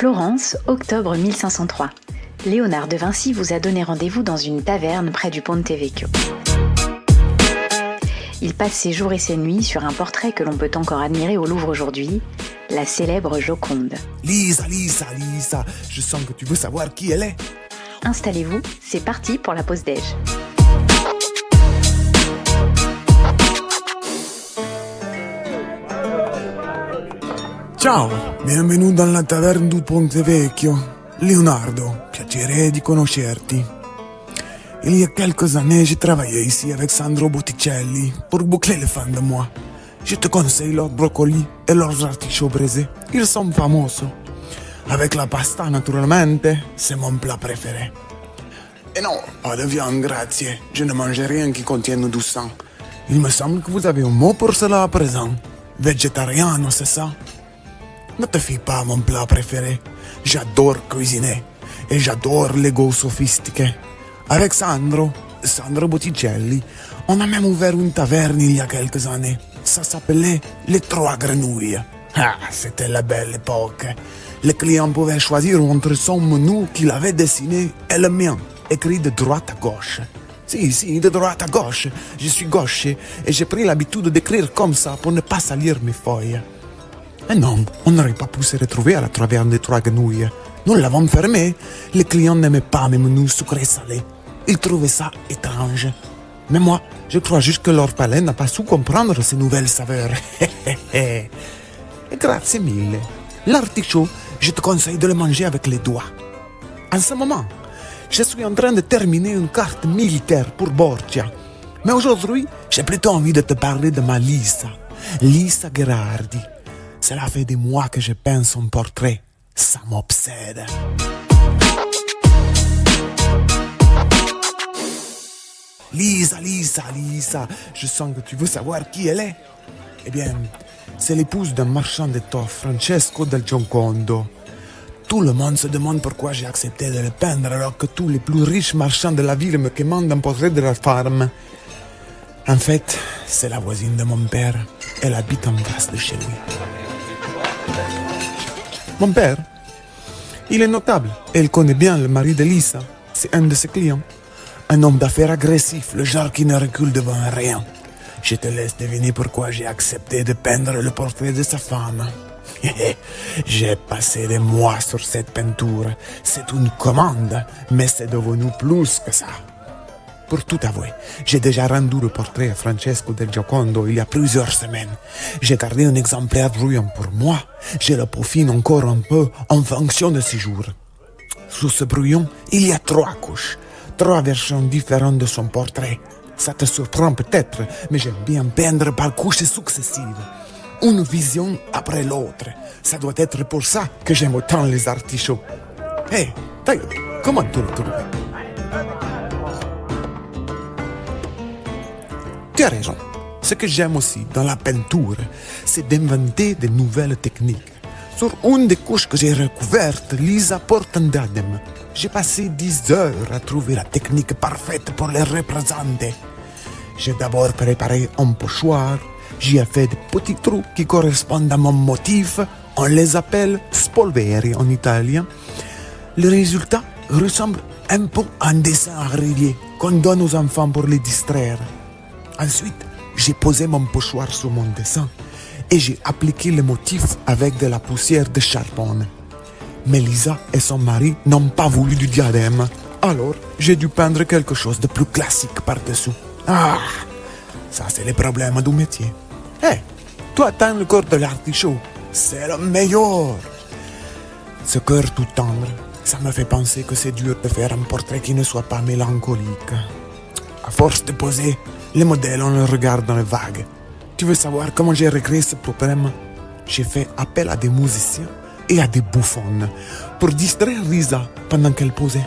Florence, octobre 1503. Léonard de Vinci vous a donné rendez-vous dans une taverne près du Ponte Vecchio. Il passe ses jours et ses nuits sur un portrait que l'on peut encore admirer au Louvre aujourd'hui, la célèbre Joconde. Lisa, je sens que tu veux savoir qui elle est. Installez-vous, c'est parti pour la pause déj. Ciao, bienvenue dans la taverne du Ponte Vecchio. Leonardo, piacere di conoscerti. Il y a quelques années, j'ai travaillé ici avec Sandro Botticelli pour boucler les fins de mois. Je te conseille leurs brocolis et leurs artichauts braisés. Ils sont famosos. Avec la pasta, naturalmente, c'est mon plat préféré. Et non, pas de viande, grazie. Je ne mange rien qui contienne du sang. Il me semble que vous avez un mot pour cela à présent. Végétariano, c'est ça? Ne te fie pas à mon plat préféré. J'adore cuisiner et j'adore les goûts sophistiqués. Avec Sandro Botticelli, on a même ouvert une taverne il y a quelques années. Ça s'appelait Les Trois Grenouilles. Ah, c'était la belle époque. Les clients pouvaient choisir entre son menu qu'il avait dessiné et le mien, écrit de droite à gauche. Si, de droite à gauche. Je suis gaucher et j'ai pris l'habitude d'écrire comme ça pour ne pas salir mes feuilles. Et non, on n'aurait pas pu se retrouver à la taverne des Trois Grenouilles. Nous l'avons fermée. Les clients n'aimaient pas mes menus sucrés salés. Ils trouvaient ça étrange. Mais moi, je crois juste que leur palais n'a pas su comprendre ces nouvelles saveurs. Et grazie mille. L'artichaut, je te conseille de le manger avec les doigts. En ce moment, je suis en train de terminer une carte militaire pour Borgia. Mais aujourd'hui, j'ai plutôt envie de te parler de ma Lisa Gherardi. Cela fait des mois que je peins son portrait. Ça m'obsède. Lisa, je sens que tu veux savoir qui elle est. Eh bien, c'est l'épouse d'un marchand d'étoffes, Francesco del Giocondo. Tout le monde se demande pourquoi j'ai accepté de le peindre alors que tous les plus riches marchands de la ville me commandent un portrait de leur femme. En fait, c'est la voisine de mon père. Elle habite en face de chez lui. Mon père, il est notable et il connaît bien le mari de Lisa. C'est un de ses clients. Un homme d'affaires agressif, le genre qui ne recule devant rien. Je te laisse deviner pourquoi j'ai accepté de peindre le portrait de sa femme. J'ai passé des mois sur cette peinture. C'est une commande, mais c'est devenu plus que ça. Pour tout avouer, j'ai déjà rendu le portrait à Francesco del Giocondo il y a plusieurs semaines. J'ai gardé un exemplaire brouillon pour moi. Je le peaufine encore un peu en fonction de ses jours. Sous ce brouillon, il y a 3 couches. 3 versions différentes de son portrait. Ça te surprend peut-être, mais j'aime bien peindre par couches successives. Une vision après l'autre. Ça doit être pour ça que j'aime autant les artichauts. Hé, d'ailleurs, comment tu le trouves? Tu as raison. Ce que j'aime aussi dans la peinture, c'est d'inventer de nouvelles techniques. Sur une des couches que j'ai recouvertes, Lisa porte un diadème. J'ai passé 10 heures à trouver la technique parfaite pour les représenter. J'ai d'abord préparé un pochoir. J'y ai fait des petits trous qui correspondent à mon motif. On les appelle spolveri en italien. Le résultat ressemble un peu à un dessin à relier qu'on donne aux enfants pour les distraire. Ensuite, j'ai posé mon pochoir sur mon dessin et j'ai appliqué le motif avec de la poussière de charbon. Mais Lisa et son mari n'ont pas voulu du diadème. Alors, j'ai dû peindre quelque chose de plus classique par-dessous. Ah, ça c'est le problème du métier. Hé, toi t'aimes le corps de l'artichaut. C'est le meilleur. Ce cœur tout tendre, ça me fait penser que c'est dur de faire un portrait qui ne soit pas mélancolique. À force de poser, les modèles, on le regarde dans les vagues. Tu veux savoir comment j'ai réglé ce problème? J'ai fait appel à des musiciens et à des bouffons pour distraire Lisa pendant qu'elle posait.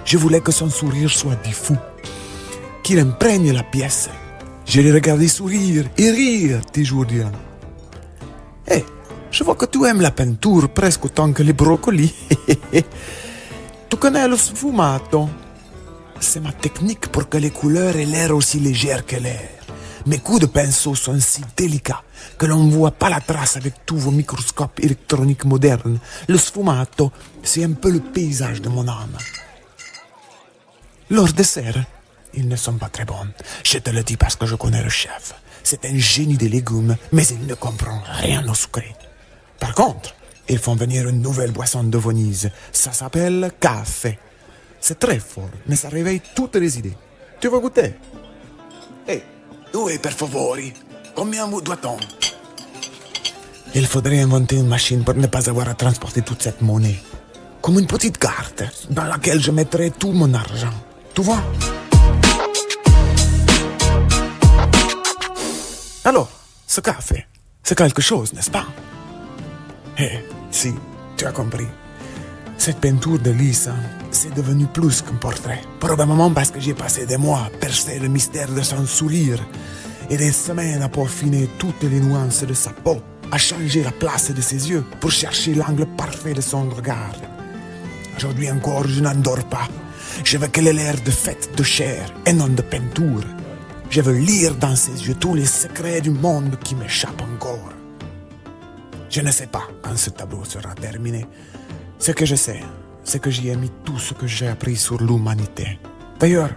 Je voulais que son sourire soit diffus, qu'il imprègne la pièce. Je l'ai regardé sourire et rire des jours durant. Hé, je vois que tu aimes la peinture presque autant que les brocolis. Tu connais le sfumato? C'est ma technique pour que les couleurs aient l'air aussi légères que l'air. Mes coups de pinceau sont si délicats que l'on ne voit pas la trace avec tous vos microscopes électroniques modernes. Le sfumato, c'est un peu le paysage de mon âme. Leurs desserts, ils ne sont pas très bons. Je te le dis parce que je connais le chef. C'est un génie des légumes, mais il ne comprend rien au sucré. Par contre, ils font venir une nouvelle boisson de Venise. Ça s'appelle café. C'est très fort, mais ça réveille toutes les idées. Tu veux goûter? Hey, due per favori. Combien vous doit-on? Il faudrait inventer une machine pour ne pas avoir à transporter toute cette monnaie. Comme une petite carte dans laquelle je mettrai tout mon argent. Tu vois? Alors, ce café, c'est quelque chose, n'est-ce pas? Eh, si, tu as compris. Cette peinture de Lisa, c'est devenu plus qu'un portrait. Probablement parce que j'ai passé des mois à percer le mystère de son sourire et des semaines à peaufiner toutes les nuances de sa peau, à changer la place de ses yeux pour chercher l'angle parfait de son regard. Aujourd'hui encore, je n'endors pas. Je veux qu'elle ait l'air de faite de chair et non de peinture. Je veux lire dans ses yeux tous les secrets du monde qui m'échappent encore. Je ne sais pas quand ce tableau sera terminé. Ce que je sais, c'est que j'y ai mis tout ce que j'ai appris sur l'humanité. D'ailleurs,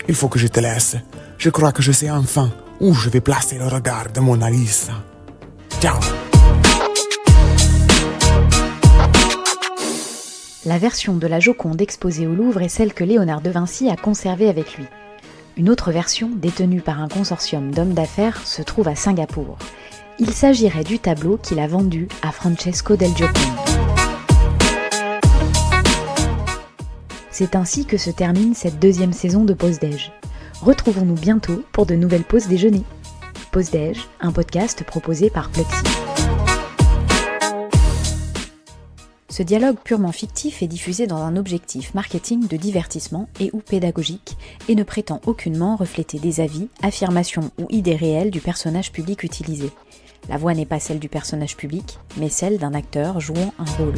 il faut que je te laisse. Je crois que je sais enfin où je vais placer le regard de Mona Lisa. Ciao! La version de la Joconde exposée au Louvre est celle que Léonard de Vinci a conservée avec lui. Une autre version, détenue par un consortium d'hommes d'affaires, se trouve à Singapour. Il s'agirait du tableau qu'il a vendu à Francesco del Giocondo. C'est ainsi que se termine cette deuxième saison de Pause Déj. Retrouvons-nous bientôt pour de nouvelles pauses déjeuner. Pause Déj, un podcast proposé par Pluxee. Ce dialogue purement fictif est diffusé dans un objectif marketing de divertissement et ou pédagogique et ne prétend aucunement refléter des avis, affirmations ou idées réelles du personnage public utilisé. La voix n'est pas celle du personnage public, mais celle d'un acteur jouant un rôle.